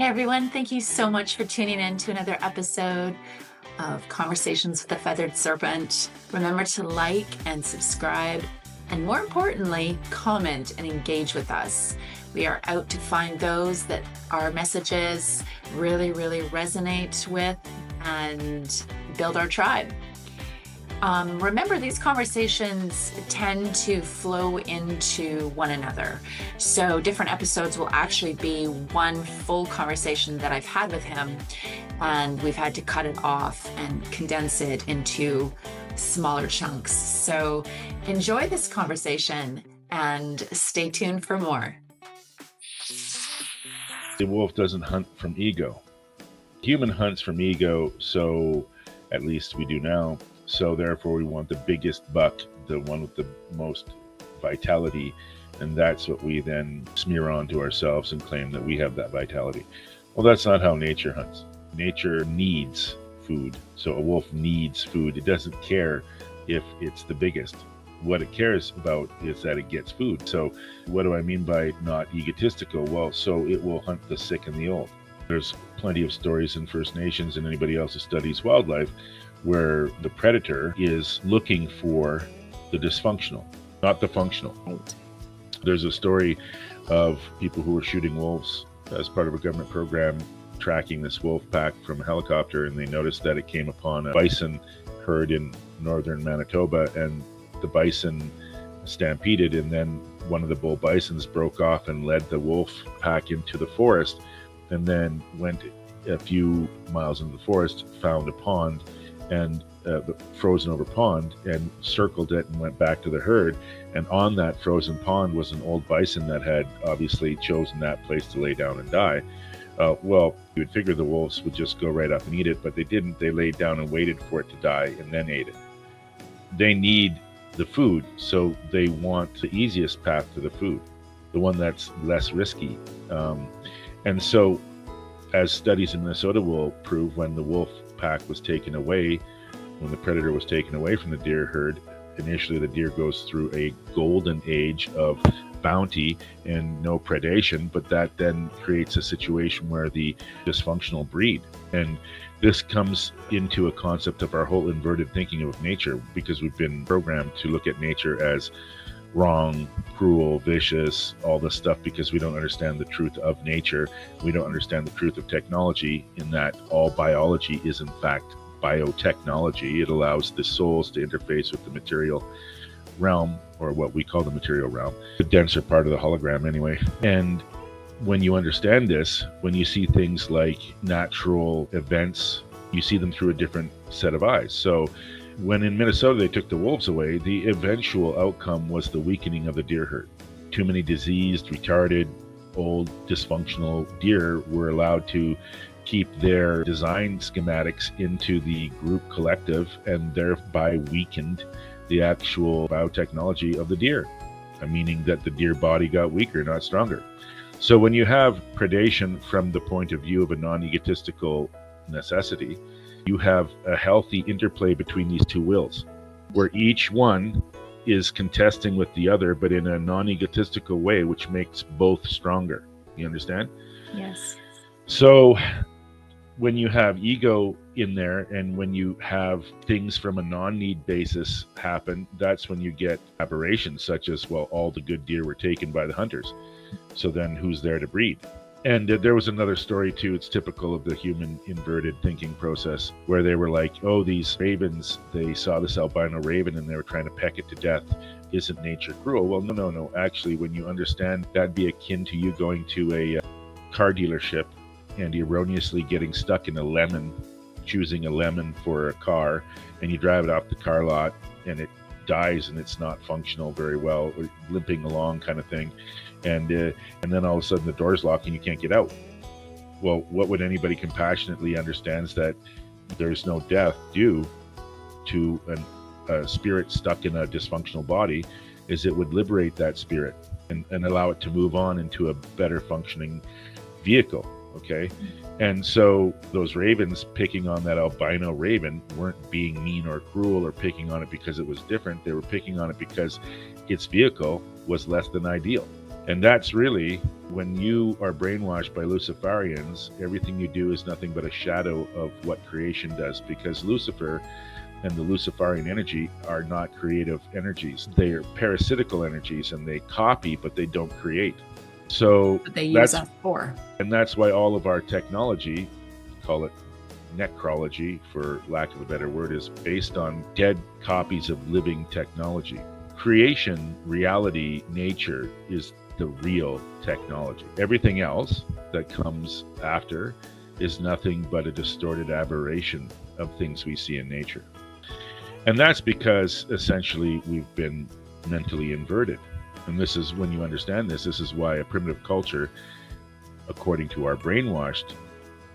Hey everyone, thank you so much for tuning in to another episode of Conversations with the Feathered Serpent. Remember to like and subscribe, and more importantly, comment and engage with us. We are out to find those that our messages really resonate with and build our tribe. Remember, these conversations tend to flow into one another. So different episodes will actually be one full conversation that I've had with him, and we've had to cut it off and condense it into smaller chunks. So enjoy this conversation and stay tuned for more. The wolf doesn't hunt from ego. Human hunts from ego, so at least we do now. So therefore we want the biggest buck, the one with the most vitality, and that's what we then smear onto ourselves and claim that we have that vitality. Well, that's not how nature hunts. Nature needs food. So a wolf needs food. It doesn't care if it's the biggest. What it cares about is that it gets food. So what do I mean by not egotistical? Well, so it will hunt the sick and the old. There's plenty of stories in First Nations and anybody else who studies wildlife where the predator is looking for the dysfunctional, not the functional. Right. There's a story of people who were shooting wolves as part of a government program, tracking this wolf pack from a helicopter, and they noticed that it came upon a bison herd in northern Manitoba, and the bison stampeded, and then one of the bull bisons broke off and led the wolf pack into the forest, and then went a few miles into the forest, found a pond, and the frozen over pond, and circled it and went back to the herd. And on that frozen pond was an old bison that had obviously chosen that place to lay down and die. Well, you would figure the wolves would just go right up and eat it, but they didn't. They laid down and waited for it to die and then ate it. They need the food, so they want the easiest path to the food, the one that's less risky. And so, as studies in Minnesota will prove, when the wolf pack was taken away, when the predator was taken away from the deer herd, initially the deer goes through a golden age of bounty and no predation, but that then creates a situation where the dysfunctional breed. And this comes into a concept of our whole inverted thinking of nature, because we've been programmed to look at nature as wrong, cruel, vicious, all this stuff, because we don't understand the truth of nature. We don't understand the truth of technology, in that all biology is in fact biotechnology. It allows the souls to interface with the material realm, or what we call the material realm, the denser part of the hologram anyway. And when you understand this, when you see things like natural events, you see them through a different set of eyes. So when in Minnesota they took the wolves away, the eventual outcome was the weakening of the deer herd. Too many diseased, retarded, old, dysfunctional deer were allowed to keep their design schematics into the group collective, and thereby weakened the actual biotechnology of the deer, meaning that the deer body got weaker, not stronger. So when you have predation from the point of view of a non-egotistical necessity, you have a healthy interplay between these two wills, where each one is contesting with the other, but in a non-egotistical way, which makes both stronger. You understand? Yes. So when you have ego in there, and when you have things from a non-need basis happen, that's when you get aberrations, such as, well, all the good deer were taken by the hunters. So then who's there to breed? And there was another story too, it's typical of the human inverted thinking process, where they were like, oh, these ravens, they saw this albino raven and they were trying to peck it to death. Isn't nature cruel? Well, no. Actually, when you understand, that'd be akin to you going to a car dealership and erroneously getting stuck in a lemon, choosing a lemon for a car, and you drive it off the car lot and it dies and it's not functional very well, or limping along kind of thing. And then all of a sudden the door's locked and you can't get out. Well, what would anybody compassionately understands that there's no death due to a spirit stuck in a dysfunctional body, is it would liberate that spirit and allow it to move on into a better functioning vehicle. Okay. And so those ravens picking on that albino raven weren't being mean or cruel or picking on it because it was different. They were picking on it because its vehicle was less than ideal. And that's really, when you are brainwashed by Luciferians, everything you do is nothing but a shadow of what creation does, because Lucifer and the Luciferian energy are not creative energies. They are parasitical energies, and they copy, but they don't create. So What they use us for. And that's why all of our technology, call it necrology for lack of a better word, is based on dead copies of living technology. Creation, reality, nature is the real technology. Everything else that comes after is nothing but a distorted aberration of things we see in nature. And that's because essentially we've been mentally inverted. And this is, when you understand this is why a primitive culture, according to our brainwashed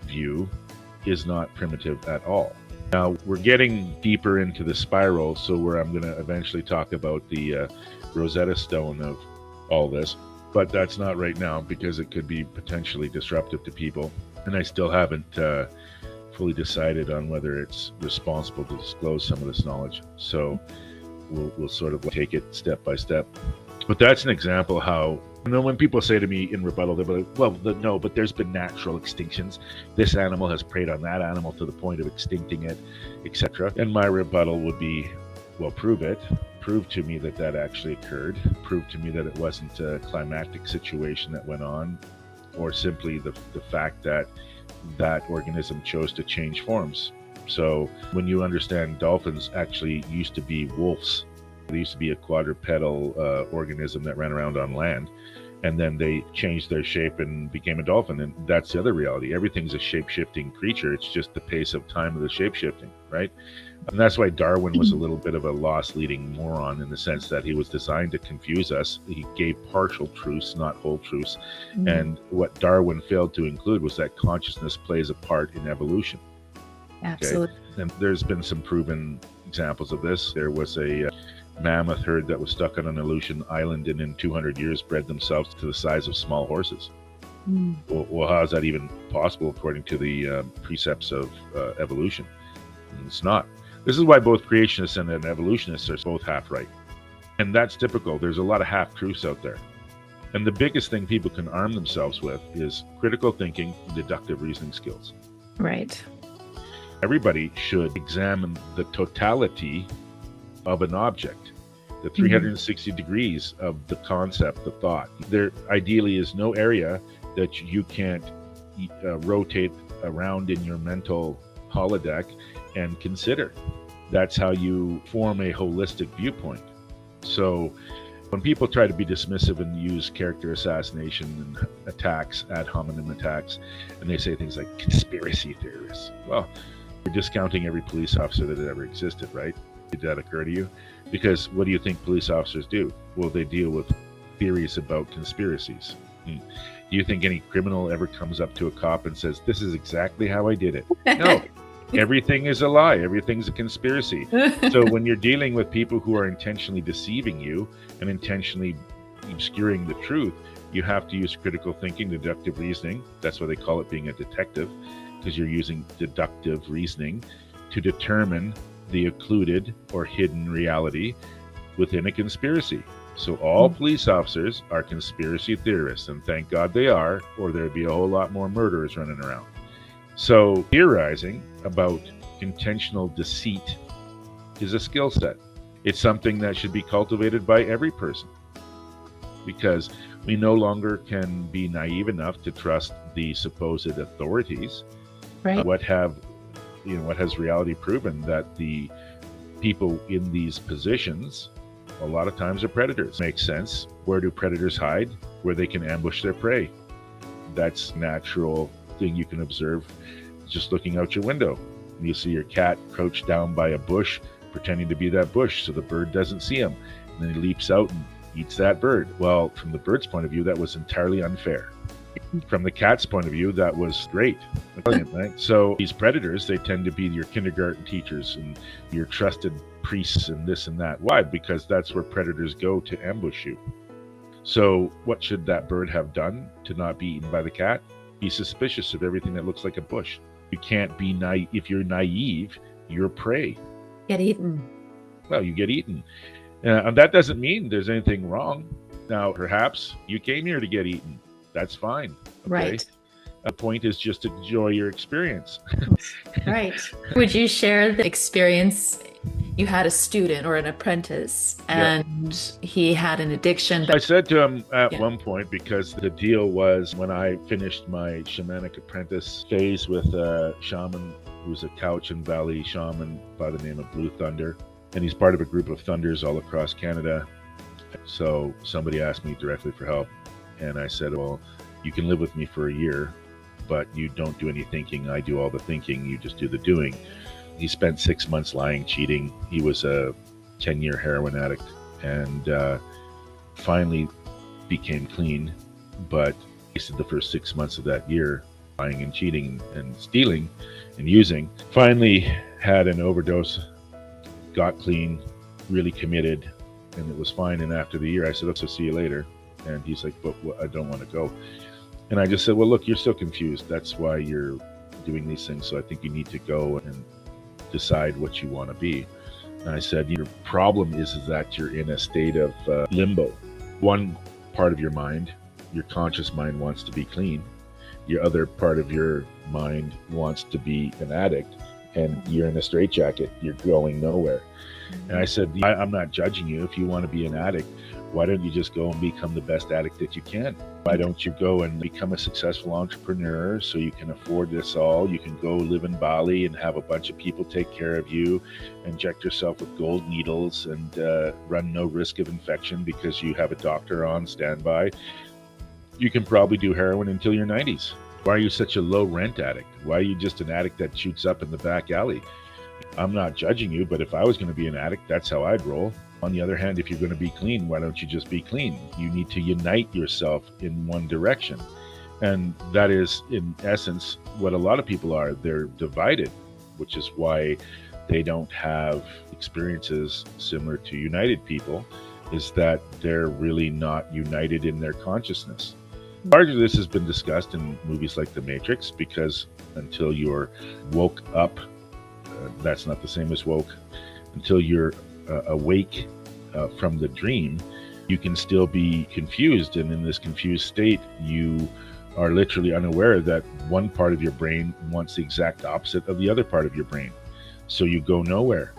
view, is not primitive at all. Now, we're getting deeper into the spiral, so where I'm going to eventually talk about the Rosetta Stone of all this, but that's not right now because it could be potentially disruptive to people. And I still haven't fully decided on whether it's responsible to disclose some of this knowledge. So we'll sort of take it step by step. But that's an example how, when people say to me in rebuttal, they're like, well, no, but there's been natural extinctions. This animal has preyed on that animal to the point of extincting it, etc. And my rebuttal would be, well, prove it. Prove to me that actually occurred. Prove to me that it wasn't a climactic situation that went on, or simply the fact that organism chose to change forms. So when you understand dolphins actually used to be wolves, they used to be a quadrupedal organism that ran around on land, and then they changed their shape and became a dolphin. And that's the other reality. Everything's a shape-shifting creature. It's just the pace of time of the shape-shifting, right? And that's why Darwin was a little bit of a lost-leading moron, in the sense that he was designed to confuse us. He gave partial truths, not whole truths. Mm-hmm. And what Darwin failed to include was that consciousness plays a part in evolution. Absolutely. Okay? And there's been some proven examples of this. There was a mammoth herd that was stuck on an Aleutian island, and in 200 years bred themselves to the size of small horses. Well, how is that even possible according to the precepts of evolution? It's not. This is why both creationists and evolutionists are both half right. And that's typical. There's a lot of half-truths out there. And the biggest thing people can arm themselves with is critical thinking and deductive reasoning skills. Right. Everybody should examine the totality of an object, the 360 degrees of the concept, the thought. There ideally is no area that you can't rotate around in your mental holodeck and consider. That's how you form a holistic viewpoint. So when people try to be dismissive and use character assassination and attacks, ad hominem attacks, and they say things like conspiracy theorists, well, you're discounting every police officer that ever existed, right? Did that occur to you? Because what do you think police officers do? Well, they deal with theories about conspiracies. Do you think any criminal ever comes up to a cop and says, this is exactly how I did it? No. Everything is a lie. Everything's a conspiracy. So when you're dealing with people who are intentionally deceiving you and intentionally obscuring the truth, you have to use critical thinking, deductive reasoning. That's why they call it being a detective, because you're using deductive reasoning to determine the occluded or hidden reality within a conspiracy. So all police officers are conspiracy theorists, and thank God they are, or there'd be a whole lot more murderers running around. So theorizing about intentional deceit is a skill set. It's something that should be cultivated by every person, because we no longer can be naive enough to trust the supposed authorities. Right. What has reality proven? That the people in these positions a lot of times are predators. Makes sense. Where do predators hide? Where they can ambush their prey. That's a natural thing you can observe just looking out your window. You see your cat crouched down by a bush, pretending to be that bush so the bird doesn't see him. And then he leaps out and eats that bird. Well, from the bird's point of view, that was entirely unfair. From the cat's point of view, that was great. Brilliant, right? So these predators, they tend to be your kindergarten teachers and your trusted priests and this and that. Why? Because that's where predators go to ambush you. So what should that bird have done to not be eaten by the cat? Be suspicious of everything that looks like a bush. You can't be naive. If you're naive, you're prey. Get eaten. Well, you get eaten. And that doesn't mean there's anything wrong. Now, perhaps you came here to get eaten. That's fine. Okay? Right. The point is just to enjoy your experience. Right. Would you share the experience? You had a student or an apprentice, and he had an addiction. I said to him at one point, because the deal was when I finished my shamanic apprentice phase with a shaman who's a Cowichan Valley shaman by the name of Blue Thunder, and he's part of a group of thunders all across Canada. So somebody asked me directly for help, and I said, well, you can live with me for a year, but you don't do any thinking. I do all the thinking. You just do the doing. He spent 6 months lying, cheating. He was a 10-year heroin addict, and finally became clean, but wasted the first 6 months of that year lying and cheating and stealing and using. Finally had an overdose, got clean, really committed, and it was fine. And after the year, I said, okay, see you later. And he's like, but I don't want to go. And I just said, well, look, you're still confused. That's why you're doing these things. So I think you need to go and decide what you want to be. And I said, your problem is that you're in a state of limbo. One part of your mind, your conscious mind, wants to be clean. Your other part of your mind wants to be an addict, and you're in a straitjacket. You're going nowhere. And I said, I'm not judging you. If you want to be an addict, why don't you just go and become the best addict that you can? Why don't you go and become a successful entrepreneur so you can afford this all? You can go live in Bali and have a bunch of people take care of you, inject yourself with gold needles, and run no risk of infection because you have a doctor on standby. You can probably do heroin until your 90s. Why are you such a low rent addict? Why are you just an addict that shoots up in the back alley? I'm not judging you, but if I was going to be an addict, that's how I'd roll. On the other hand, if you're going to be clean, why don't you just be clean? You need to unite yourself in one direction. And that is, in essence, what a lot of people are. They're divided, which is why they don't have experiences similar to united people, is that they're really not united in their consciousness. Part of this has been discussed in movies like The Matrix, because until you're woke up, that's not the same as woke, until you're awake from the dream, you can still be confused. And in this confused state, you are literally unaware that one part of your brain wants the exact opposite of the other part of your brain. So you go nowhere.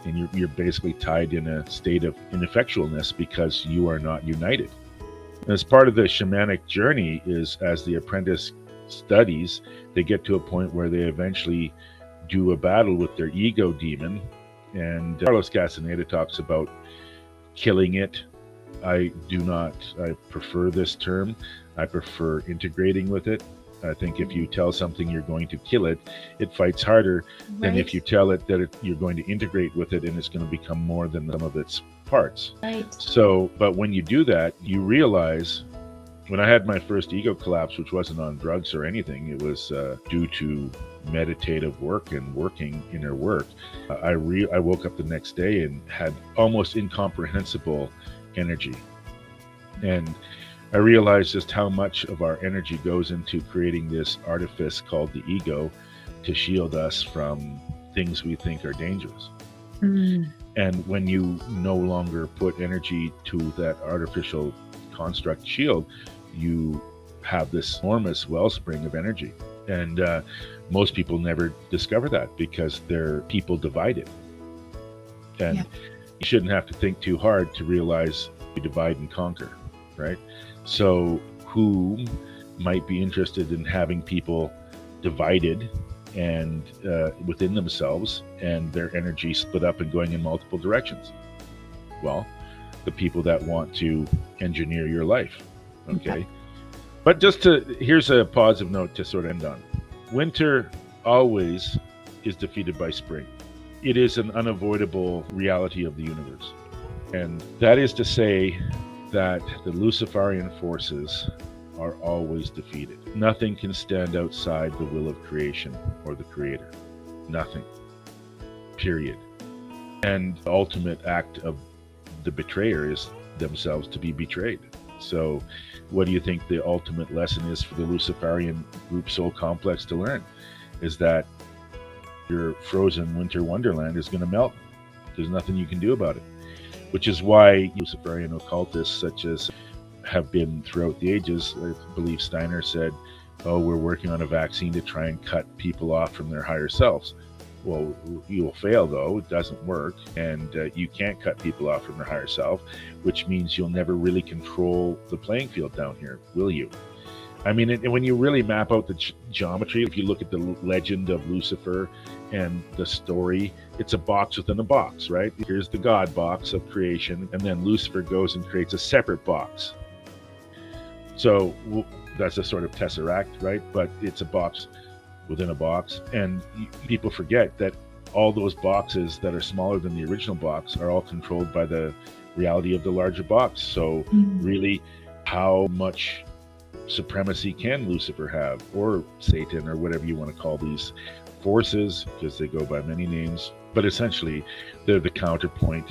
And you're basically tied in a state of ineffectualness because you are not united. As part of the shamanic journey is, as the apprentice studies, they get to a point where they eventually do a battle with their ego demon. And Carlos Castaneda talks about killing it. I prefer this term. I prefer integrating with it. I think if you tell something you're going to kill it, it fights harder than if you tell it that you're going to integrate with it and it's going to become more than some of its parts. Right. So, but when you do that, you realize, when I had my first ego collapse, which wasn't on drugs or anything, it was due to meditative work and working inner work. I woke up the next day and had almost incomprehensible energy. And I realized just how much of our energy goes into creating this artifice called the ego to shield us from things we think are dangerous. And when you no longer put energy to that artificial construct shield, you have this enormous wellspring of energy. And most people never discover that because they're people divided. And you shouldn't have to think too hard to realize you divide and conquer, right? So who might be interested in having people divided and within themselves and their energy split up and going in multiple directions? Well, the people that want to engineer your life, okay? But here's a positive note to sort of end on. Winter always is defeated by spring. It is an unavoidable reality of the universe. And that is to say that the Luciferian forces are always defeated. Nothing can stand outside the will of creation or the creator. Nothing. Period. And the ultimate act of the betrayer is themselves to be betrayed. So what do you think the ultimate lesson is for the Luciferian group soul complex to learn? Is that your frozen winter wonderland is going to melt. There's nothing you can do about it. Which is why Luciferian occultists such as have been throughout the ages. I believe Steiner said, oh, we're working on a vaccine to try and cut people off from their higher selves. Well, you will fail, though. It doesn't work. And you can't cut people off from their higher self, which means you'll never really control the playing field down here, will you? I mean, when you really map out the geometry, if you look at the legend of Lucifer and the story, it's a box within a box, right? Here's the God box of creation, and then Lucifer goes and creates a separate box. So that's a sort of tesseract, right? But it's a box within a box, and people forget that all those boxes that are smaller than the original box are all controlled by the reality of the larger box. So really, how much supremacy can Lucifer have, or Satan, or whatever you want to call these forces, because they go by many names, but essentially they're the counterpoint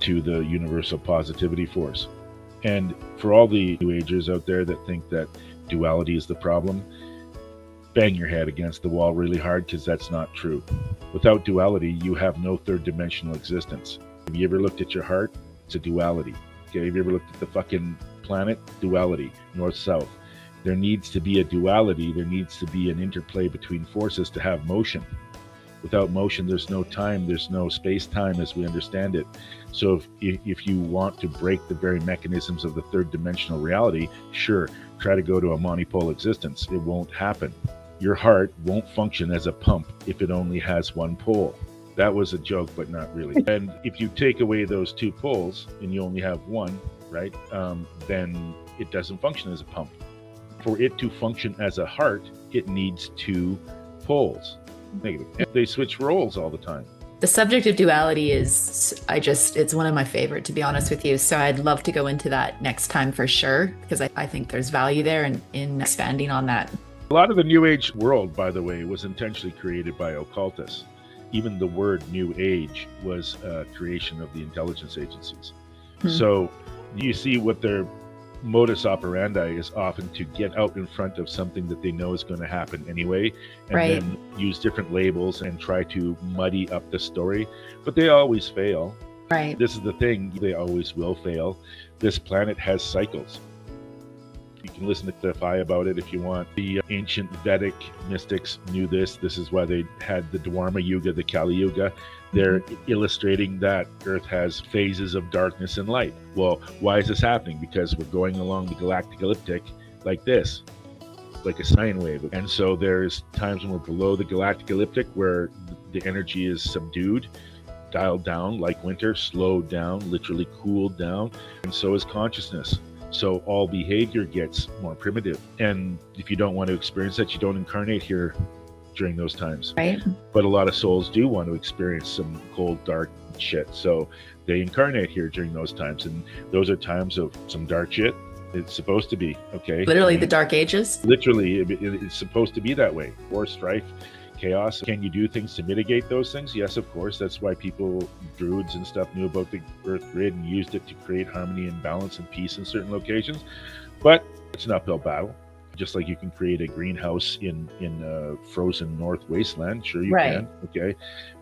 to the universal positivity force. And for all the New Agers out there that think that duality is the problem, bang your head against the wall really hard, because that's not true. Without duality, you have no third dimensional existence. Have you ever looked at your heart? It's a duality. Okay, have you ever looked at the fucking planet? Duality, north-south. There needs to be a duality. There needs to be an interplay between forces to have motion. Without motion, there's no time, there's no space-time as we understand it. So if you want to break the very mechanisms of the third dimensional reality, sure, try to go to a monopole existence. It won't happen. Your heart won't function as a pump if it only has one pole. That was a joke, but not really. And if you take away those two poles and you only have one, right, then it doesn't function as a pump. For it to function as a heart, it needs two poles. Negative. And they switch roles all the time. The subject of duality it's one of my favorite, to be honest with you. So I'd love to go into that next time for sure, because I think there's value there in expanding on that. A lot of the New Age world, by the way, was intentionally created by occultists. Even the word New Age was a creation of the intelligence agencies. So you see what their modus operandi is often to get out in front of something that they know is going to happen anyway, and then use different labels and try to muddy up the story, but they always fail. Right. This is the thing, they always will fail. This planet has cycles. You can listen to Defy about it if you want. The ancient Vedic mystics knew this. This is why they had the Dwarma Yuga, the Kali Yuga. They're illustrating that Earth has phases of darkness and light. Well, why is this happening? Because we're going along the galactic elliptic like this, like a sine wave. And so there's times when we're below the galactic elliptic where the energy is subdued, dialed down, like winter, slowed down, literally cooled down. And so is consciousness. So all behavior gets more primitive. And if you don't want to experience that, you don't incarnate here during those times. Right. But a lot of souls do want to experience some cold, dark shit. So they incarnate here during those times. And those are times of some dark shit. It's supposed to be, okay? Literally the Dark Ages? Literally, it's supposed to be that way. War, strife, chaos. Can you do things to mitigate those things? Yes, of course. That's why druids and stuff knew about the Earth grid and used it to create harmony and balance and peace in certain locations. But it's an uphill battle. Just like you can create a greenhouse in a frozen north wasteland. Sure you can, okay?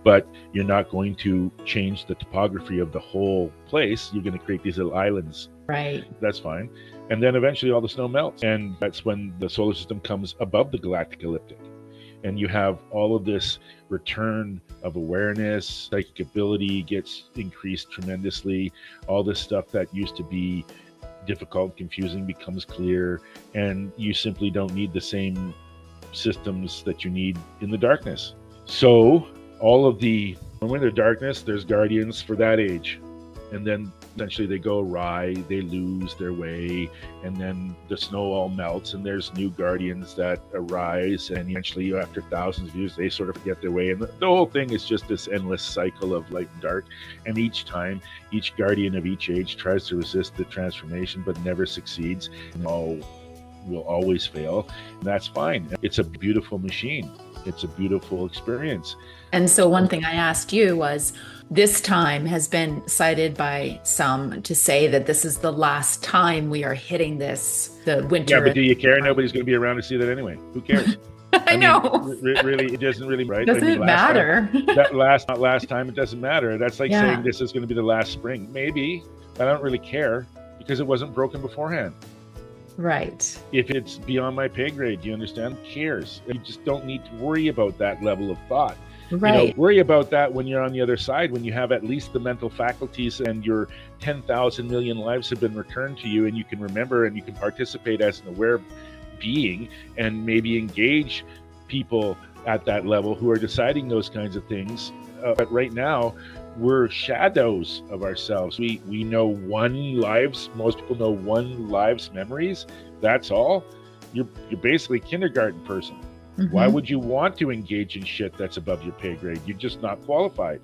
But you're not going to change the topography of the whole place. You're going to create these little islands. Right. That's fine. And then eventually all the snow melts. And that's when the solar system comes above the galactic elliptic. And you have all of this return of awareness, psychic ability gets increased tremendously. All this stuff that used to be difficult, confusing becomes clear, and you simply don't need the same systems that you need in the darkness. So when in the darkness, there's guardians for that age. And then essentially they go awry, they lose their way, and then the snow all melts and there's new guardians that arise, and eventually after thousands of years they sort of get their way, and the whole thing is just this endless cycle of light and dark. And each time, each guardian of each age tries to resist the transformation but never succeeds, and all will always fail, and that's fine. It's a beautiful machine. It's a beautiful experience. And so one thing I asked you was, this time has been cited by some to say that this is the last time we are hitting the winter. Yeah, but do you care? Nobody's going to be around to see that anyway. Who cares? I know. Really, it doesn't really, right? Doesn't matter. Not last time, it doesn't matter. That's like saying this is going to be the last spring. Maybe, but I don't really care. because it wasn't broken beforehand. Right. If it's beyond my pay grade, you understand? Who cares? You just don't need to worry about that level of thought. Right. Worry about that when you're on the other side, when you have at least the mental faculties and your 10,000 million lives have been returned to you, and you can remember and you can participate as an aware being and maybe engage people at that level who are deciding those kinds of things. But right now, we're shadows of ourselves. We know one lives. Most people know one lives memories. That's all. You're basically a kindergarten person. Mm-hmm. Why would you want to engage in shit that's above your pay grade? You're just not qualified.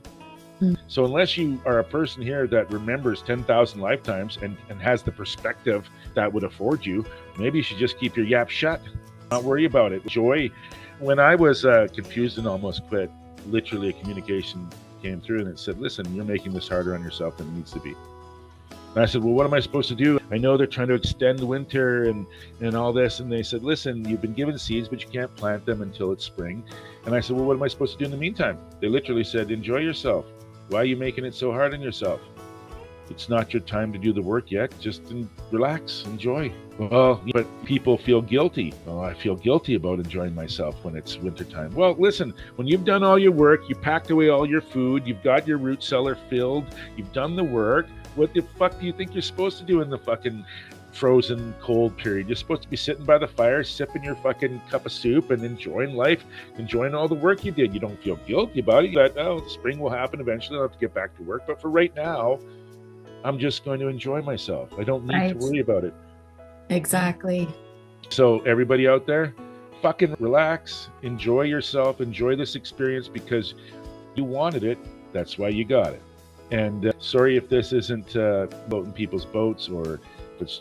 Mm-hmm. So unless you are a person here that remembers 10,000 lifetimes and has the perspective that would afford you, maybe you should just keep your yap shut. Not worry about it. Joy. When I was confused and almost quit, literally a communication came through and it said, listen, you're making this harder on yourself than it needs to be. And I said, well, what am I supposed to do? I know they're trying to extend winter and all this. And they said, listen, you've been given seeds, but you can't plant them until it's spring. And I said, well, what am I supposed to do in the meantime? They literally said, enjoy yourself. Why are you making it so hard on yourself? It's not your time to do the work yet. Just relax, enjoy. Well, but people feel guilty. Oh, I feel guilty about enjoying myself when it's wintertime. Well, listen, when you've done all your work, you packed away all your food, you've got your root cellar filled, you've done the work, what the fuck do you think you're supposed to do in the fucking frozen cold period? You're supposed to be sitting by the fire, sipping your fucking cup of soup and enjoying life, enjoying all the work you did. You don't feel guilty about it. That, oh, spring will happen eventually. I'll have to get back to work. But for right now, I'm just going to enjoy myself. I don't need to worry about it. Exactly. So everybody out there, fucking relax, enjoy yourself, enjoy this experience because you wanted it. That's why you got it. And sorry if this isn't floating people's boats or if it's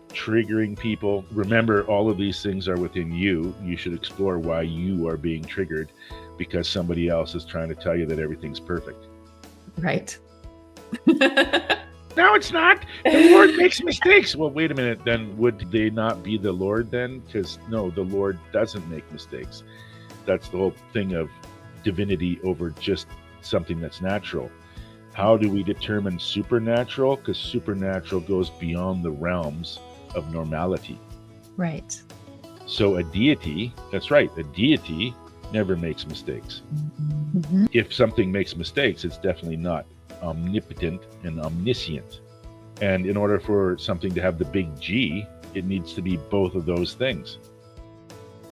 triggering people. Remember, all of these things are within you. You should explore why you are being triggered because somebody else is trying to tell you that everything's perfect. Right. No, it's not. The Lord makes mistakes. Well, wait a minute. Then would they not be the Lord then? Because no, the Lord doesn't make mistakes. That's the whole thing of divinity over just something that's natural. How do we determine supernatural? Because supernatural goes beyond the realms of normality. Right. So a deity, that's right, a deity never makes mistakes. Mm-hmm. If something makes mistakes, it's definitely not omnipotent and omniscient. And in order for something to have the big G, it needs to be both of those things.